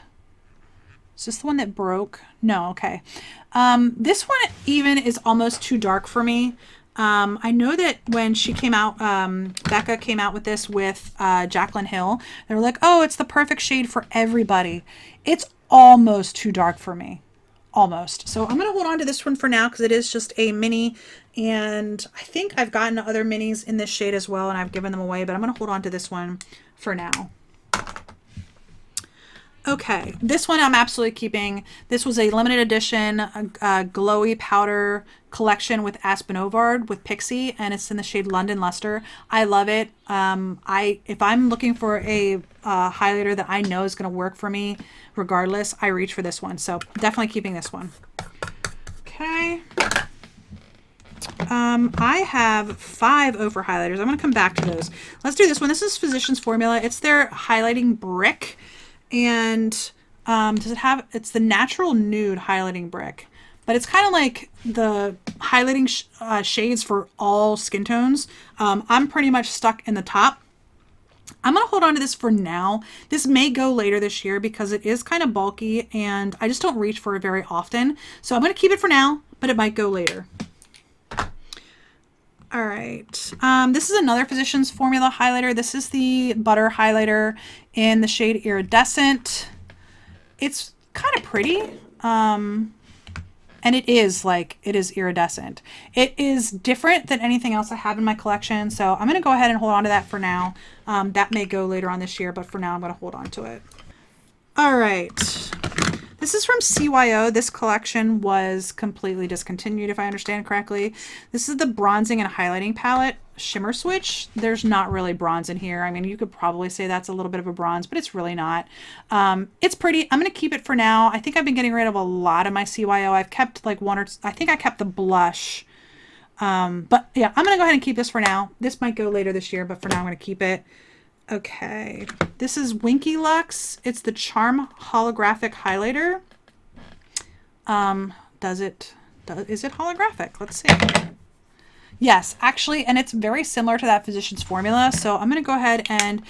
Speaker 1: Is this the one that broke? No, okay. This one even is almost too dark for me. I know that when she came out, Becca came out with this with Jaclyn Hill. They were like, oh, it's the perfect shade for everybody. It's almost too dark for me. Almost. So I'm going to hold on to this one for now because it is just a mini, and I think I've gotten other minis in this shade as well, and I've given them away, but I'm going to hold on to this one for now. Okay, this one I'm absolutely keeping. This was a limited edition glowy powder collection with Aspenovard with Pixie, and it's in the shade London Luster. I love it. If I'm looking for a highlighter that I know is going to work for me regardless, I reach for this one. So definitely keeping this one. Okay. I have 5 Ofra highlighters. I'm going to come back to those. Let's do this one. This is Physicians Formula. It's their highlighting brick. And does it have, it's the natural nude highlighting brick, but it's kind of like the highlighting shades for all skin tones. I'm pretty much stuck in the top. I'm going to hold on to this for now. This may go later this year because it is kind of bulky and I just don't reach for it very often. So I'm going to keep it for now, but it might go later. All right. This is another Physicians Formula highlighter. This is the Butter highlighter in the shade Iridescent. It's kind of pretty. And it is iridescent. It is different than anything else I have in my collection. So I'm going to go ahead and hold on to that for now. That may go later on this year, but for now I'm going to hold on to it. All right. This is from CYO. This collection was completely discontinued, if I understand correctly. This is the Bronzing and Highlighting Palette Shimmer Switch. There's not really bronze in here. I mean, you could probably say that's a little bit of a bronze, but it's really not. It's pretty. I'm going to keep it for now. I think I've been getting rid of a lot of my CYO. I've kept like one or two. I think I kept the blush. But yeah, I'm going to go ahead and keep this for now. This might go later this year, but for now I'm going to keep it. Okay, this is Winky Lux. It's the Charm Holographic Highlighter. Is it holographic? Let's see. Yes, actually, and it's very similar to that Physicians Formula. So I'm going to go ahead and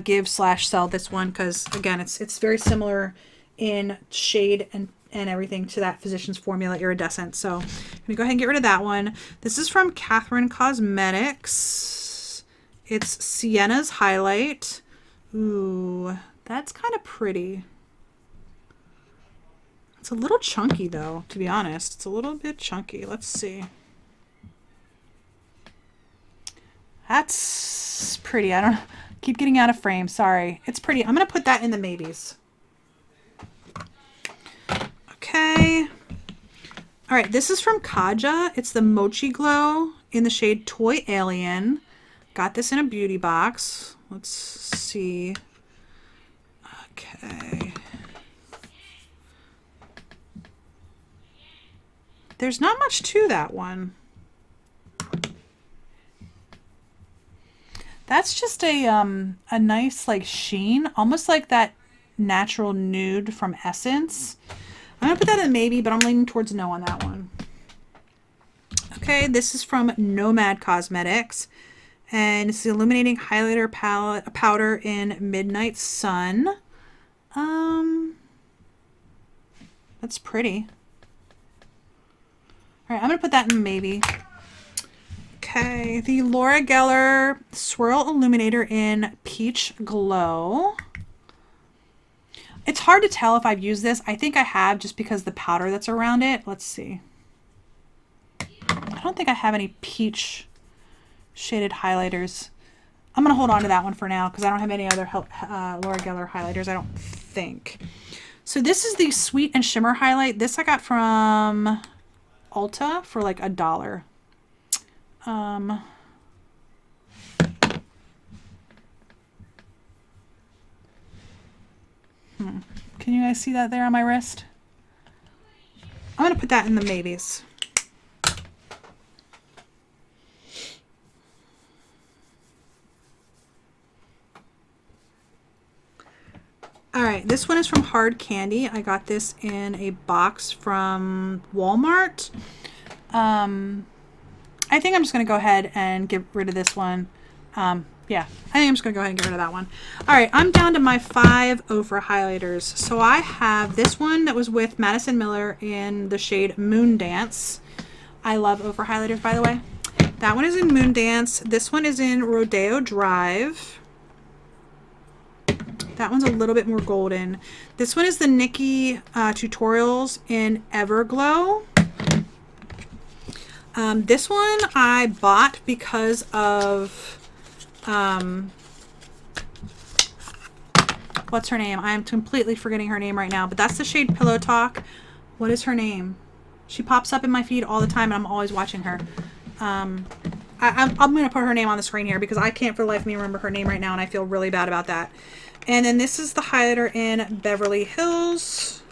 Speaker 1: give/sell this one because again, it's very similar in shade and everything to that Physicians Formula Iridescent. So I'm going to go ahead and get rid of that one. This is from Jolie Cosmetics. It's Sienna's Highlight. Ooh, that's kind of pretty. It's a little chunky though, to be honest. It's a little bit chunky. Let's see. That's pretty. I don't keep getting out of frame. Sorry. It's pretty. I'm going to put that in the maybes. Okay. All right. This is from Kaja. It's the Mochi Glow in the shade Toy Alien. Got this in a beauty box. Let's see. Okay. There's not much to that one. That's just a nice like sheen, almost like that natural nude from Essence. I'm gonna put that in maybe, but I'm leaning towards no on that one. Okay, this is from Nomad Cosmetics. And it's the Illuminating Highlighter Palette Powder in Midnight Sun. That's pretty. All right, I'm going to put that in maybe. Okay, the Laura Geller Swirl Illuminator in Peach Glow. It's hard to tell if I've used this. I think I have just because the powder that's around it. Let's see. I don't think I have any peach shaded highlighters. I'm going to hold on to that one for now because I don't have any other Laura Geller highlighters, I don't think. So this is the Sweet and Shimmer highlight. This I got from Ulta for like $1. Can you guys see that there on my wrist? I'm going to put that in the maybes. All right, this one is from Hard Candy. I got this in a box from Walmart. I think I'm just going to go ahead and get rid of this one. Yeah, I think I'm just going to go ahead and get rid of that one. All right, I'm down to my 5 Ofra highlighters. So I have this one that was with Madison Miller in the shade Moon Dance. I love Ofra highlighters, by the way. That one is in Moon Dance. This one is in Rodeo Drive. That one's a little bit more golden. This one is the Nikki Tutorials in Everglow. This one I bought because of what's her name? I am completely forgetting her name right now, but that's the shade Pillow Talk. What is her name? She pops up in my feed all the time and I'm always watching her. I'm going to put her name on the screen here because I can't for the life of me remember her name right now and I feel really bad about that. And then this is the highlighter in Beverly Hills.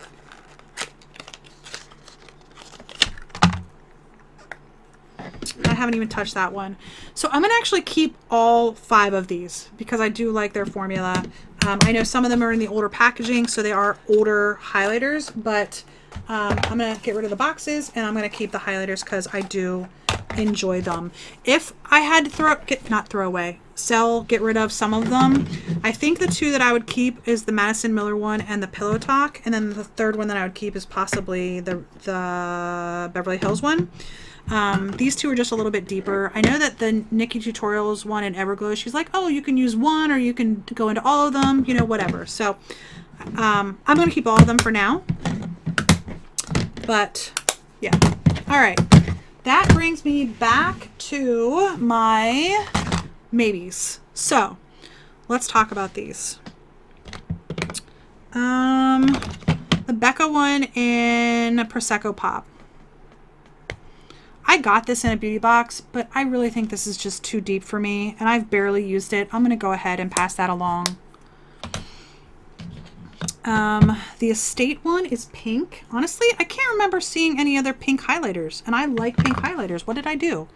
Speaker 1: I haven't even touched that one. So I'm going to actually keep all 5 of these because I do like their formula. I know some of them are in the older packaging, so they are older highlighters, but I'm going to get rid of the boxes and I'm going to keep the highlighters because I do enjoy them. If I had to get rid of some of them, I think the 2 that I would keep is the Madison Miller one and the Pillow Talk, and then the 3rd one that I would keep is possibly the Beverly Hills one. These 2 are just a little bit deeper. I know that the Nikki Tutorials one in Everglow, she's like, oh, you can use one or you can go into all of them, you know, whatever. So I'm going to keep all of them for now. But yeah. All right. That brings me back to my maybes. So let's talk about these. The Becca one in Prosecco Pop. I got this in a beauty box, but I really think this is just too deep for me, and I've barely used it. I'm going to go ahead and pass that along. The Estate one is pink. Honestly, I can't remember seeing any other pink highlighters, and I like pink highlighters. What did I do?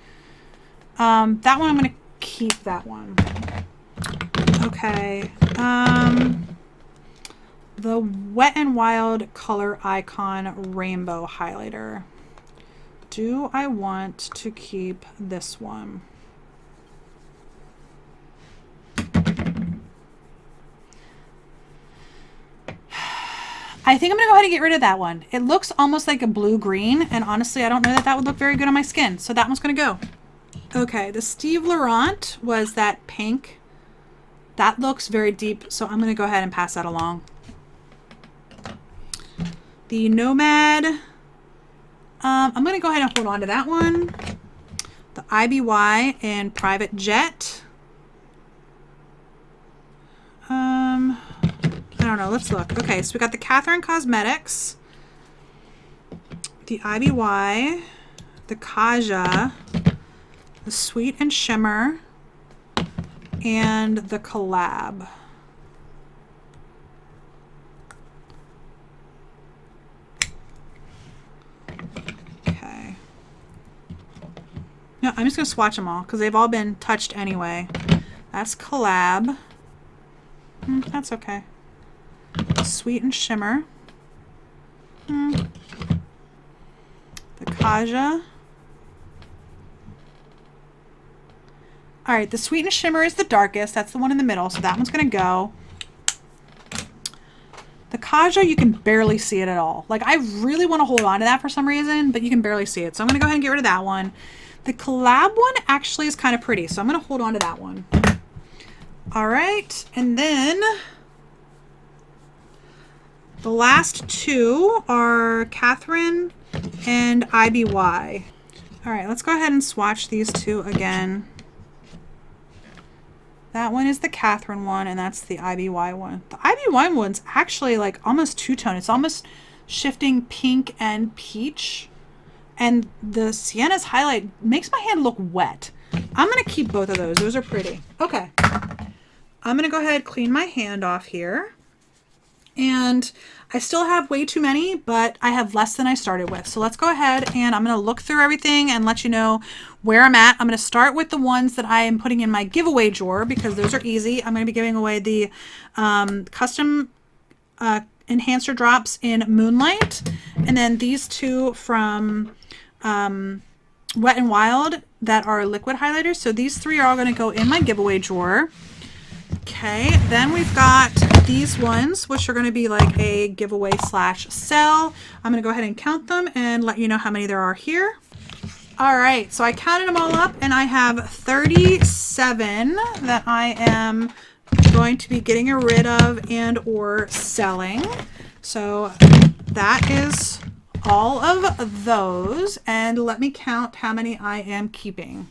Speaker 1: That one, I'm going to keep that one. Okay. The Wet n Wild Color Icon Rainbow Highlighter. Do I want to keep this one? I think I'm going to go ahead and get rid of that one. It looks almost like a blue-green, and honestly, I don't know that that would look very good on my skin, so that one's going to go. Okay, the Steve Laurent was that pink. That looks very deep, so I'm going to go ahead and pass that along. The Nomad, I'm going to go ahead and hold on to that one. The IBY and Private Jet. I don't know. Let's look. Okay, so we got the Catherine Cosmetics, the IBY, the Kaja, the Sweet and Shimmer, and the Collab. Okay. No, I'm just going to swatch them all because they've all been touched anyway. That's Collab. That's okay. Sweet and Shimmer. The Kaja. Alright, the Sweet and Shimmer is the darkest. That's the one in the middle, so that one's going to go. The Kaja, you can barely see it at all. Like, I really want to hold on to that for some reason, but you can barely see it. So I'm going to go ahead and get rid of that one. The Collab one actually is kind of pretty, so I'm going to hold on to that one. Alright, and then the last 2 are Catherine and IBY. Alright, let's go ahead and swatch these 2 again. That one is the Catherine one, and that's the IBY one. The IBY one's actually like almost two-tone. It's almost shifting pink and peach. And the Sienna's highlight makes my hand look wet. I'm going to keep both of those. Those are pretty. Okay. I'm going to go ahead and clean my hand off here. And I still have way too many, but I have less than I started with. So let's go ahead and I'm going to look through everything and let you know where I'm at. I'm going to start with the ones that I am putting in my giveaway drawer because those are easy. I'm going to be giving away the custom enhancer drops in Moonlight. And then these 2 from Wet n Wild that are liquid highlighters. So these 3 are all going to go in my giveaway drawer. Okay, then we've got these ones, which are going to be like a giveaway / sell. I'm going to go ahead and count them and let you know how many there are here. All right, so I counted them all up and I have 37 that I am going to be getting rid of and or selling. So that is all of those. And let me count how many I am keeping.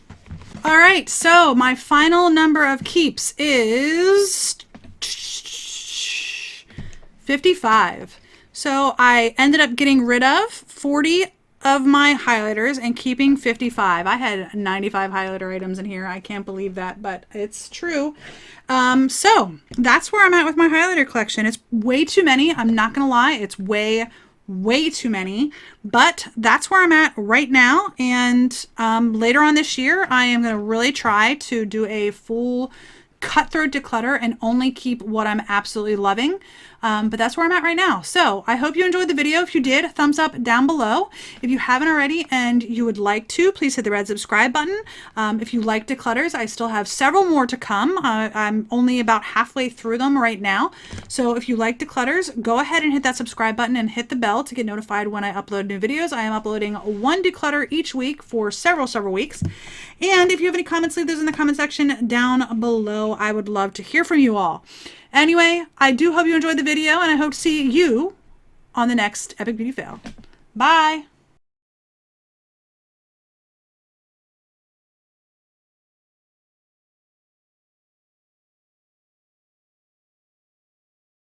Speaker 1: All right, so my final number of keeps is 55. So I ended up getting rid of 40 of my highlighters and keeping 55. I had 95 highlighter items in here. I can't believe that, but it's true. So that's where I'm at with my highlighter collection. It's way too many. I'm not gonna lie. It's way too many, but that's where I'm at right now. And later on this year, I am gonna really try to do a full cut through declutter and only keep what I'm absolutely loving. But that's where I'm at right now. So I hope you enjoyed the video. If you did, thumbs up down below. If you haven't already and you would like to, please hit the red subscribe button. If you like declutters, I still have several more to come. I'm only about halfway through them right now. So if you like declutters, go ahead and hit that subscribe button and hit the bell to get notified when I upload new videos. I am uploading one declutter each week for several weeks. And if you have any comments, leave those in the comment section down below. I would love to hear from you all. Anyway, I do hope you enjoyed the video, and I hope to see you on the next Epic Beauty Fail. Bye!